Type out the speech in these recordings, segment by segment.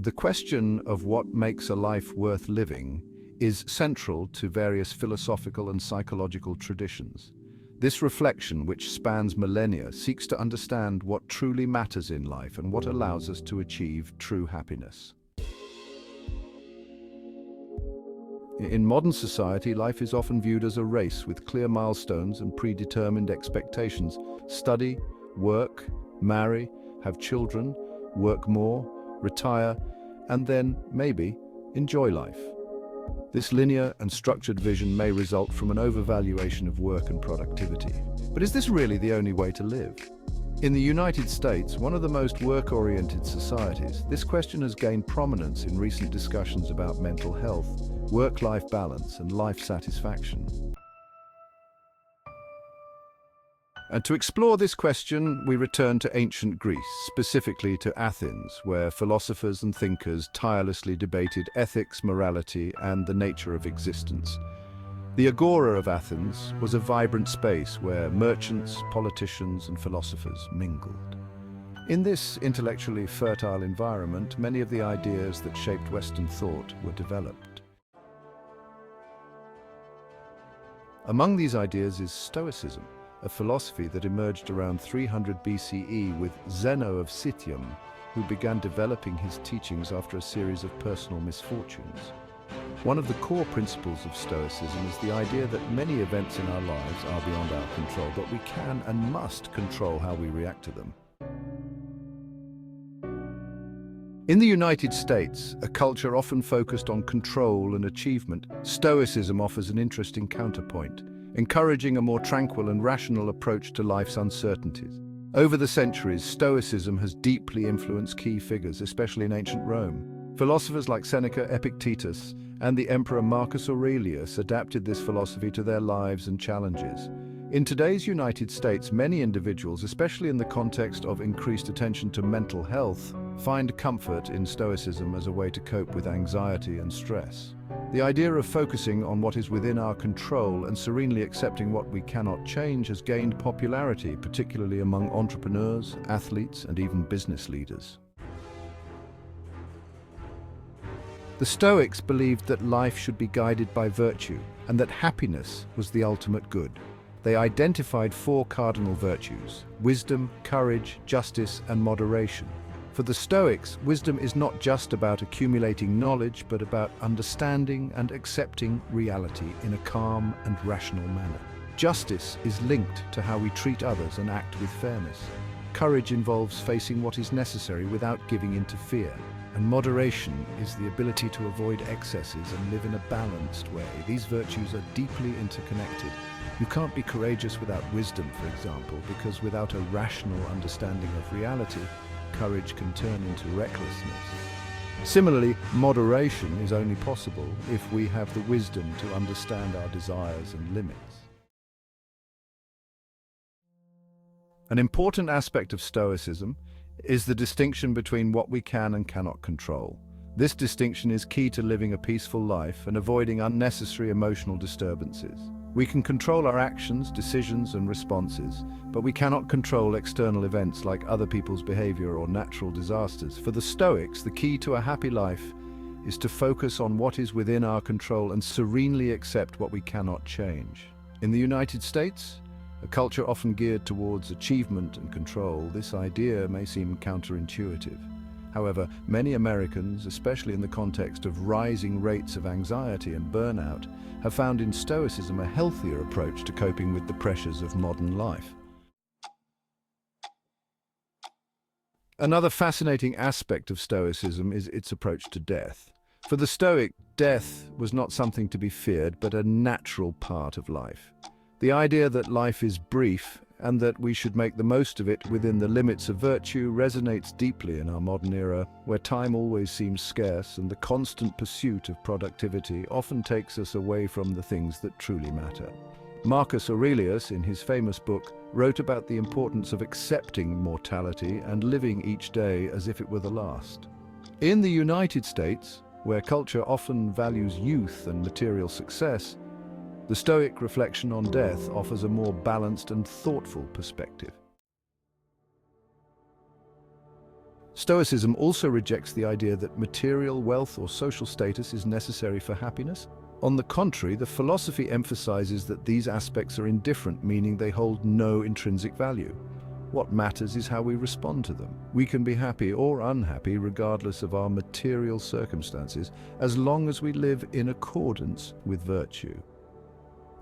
The question of what makes a life worth living is central to various philosophical and psychological traditions. This reflection, which spans millennia, seeks to understand what truly matters in life and what allows us to achieve true happiness. In modern society, life is often viewed as a race with clear milestones and predetermined expectations. Study, work, marry, have children, work more, retire, and then, maybe, enjoy life. This linear and structured vision may result from an overvaluation of work and productivity. But is this really the only way to live? In the United States, one of the most work-oriented societies, this question has gained prominence in recent discussions about mental health, work-life balance, and life satisfaction. And to explore this question, we return to ancient Greece, specifically to Athens, where philosophers and thinkers tirelessly debated ethics, morality, and the nature of existence. The Agora of Athens was a vibrant space where merchants, politicians, and philosophers mingled. In this intellectually fertile environment, many of the ideas that shaped Western thought were developed. Among these ideas is Stoicism, a philosophy that emerged around 300 BCE with Zeno of Citium, who began developing his teachings after a series of personal misfortunes. One of the core principles of Stoicism is the idea that many events in our lives are beyond our control, but we can and must control how we react to them. In the United States, a culture often focused on control and achievement, Stoicism offers an interesting counterpoint, encouraging a more tranquil and rational approach to life's uncertainties. Over the centuries, Stoicism has deeply influenced key figures, especially in ancient Rome. Philosophers like Seneca, Epictetus, and the Emperor Marcus Aurelius adapted this philosophy to their lives and challenges. In today's United States, many individuals, especially in the context of increased attention to mental health, find comfort in Stoicism as a way to cope with anxiety and stress. The idea of focusing on what is within our control and serenely accepting what we cannot change has gained popularity, particularly among entrepreneurs, athletes, and even business leaders. The Stoics believed that life should be guided by virtue and that happiness was the ultimate good. They identified four cardinal virtues: wisdom, courage, justice, and moderation. For the Stoics, wisdom is not just about accumulating knowledge, but about understanding and accepting reality in a calm and rational manner. Justice is linked to how we treat others and act with fairness. Courage involves facing what is necessary without giving in to fear. And moderation is the ability to avoid excesses and live in a balanced way. These virtues are deeply interconnected. You can't be courageous without wisdom, for example, because without a rational understanding of reality, courage can turn into recklessness. Similarly, moderation is only possible if we have the wisdom to understand our desires and limits. An important aspect of Stoicism is the distinction between what we can and cannot control. This distinction is key to living a peaceful life and avoiding unnecessary emotional disturbances. We can control our actions, decisions, and responses, but we cannot control external events like other people's behavior or natural disasters. For the Stoics, the key to a happy life is to focus on what is within our control and serenely accept what we cannot change. In the United States, a culture often geared towards achievement and control, this idea may seem counterintuitive. However, many Americans, especially in the context of rising rates of anxiety and burnout, have found in Stoicism a healthier approach to coping with the pressures of modern life. Another fascinating aspect of Stoicism is its approach to death. For the Stoic, death was not something to be feared, but a natural part of life. The idea that life is brief and that we should make the most of it within the limits of virtue resonates deeply in our modern era, where time always seems scarce and the constant pursuit of productivity often takes us away from the things that truly matter. Marcus Aurelius, in his famous book, wrote about the importance of accepting mortality and living each day as if it were the last. In the United States, where culture often values youth and material success, the Stoic reflection on death offers a more balanced and thoughtful perspective. Stoicism also rejects the idea that material wealth or social status is necessary for happiness. On the contrary, the philosophy emphasizes that these aspects are indifferent, meaning they hold no intrinsic value. What matters is how we respond to them. We can be happy or unhappy regardless of our material circumstances, as long as we live in accordance with virtue.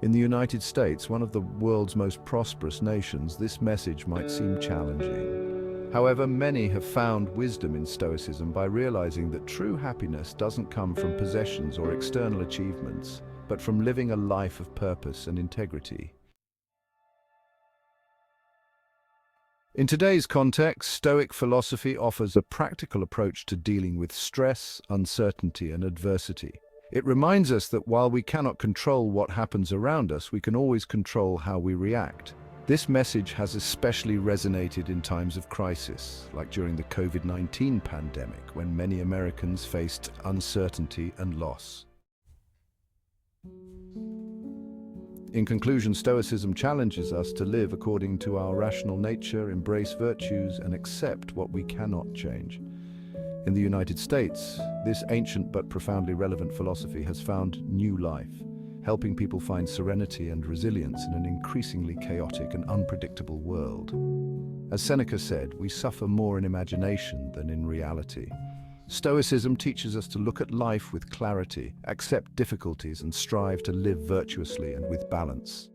In the United States, one of the world's most prosperous nations, this message might seem challenging. However, many have found wisdom in Stoicism by realizing that true happiness doesn't come from possessions or external achievements, but from living a life of purpose and integrity. In today's context, Stoic philosophy offers a practical approach to dealing with stress, uncertainty, and adversity. It reminds us that while we cannot control what happens around us, we can always control how we react. This message has especially resonated in times of crisis, like during the COVID-19 pandemic, when many Americans faced uncertainty and loss. In conclusion, Stoicism challenges us to live according to our rational nature, embrace virtues, and accept what we cannot change. In the United States, this ancient but profoundly relevant philosophy has found new life, helping people find serenity and resilience in an increasingly chaotic and unpredictable world. As Seneca said, we suffer more in imagination than in reality. Stoicism teaches us to look at life with clarity, accept difficulties, and strive to live virtuously and with balance.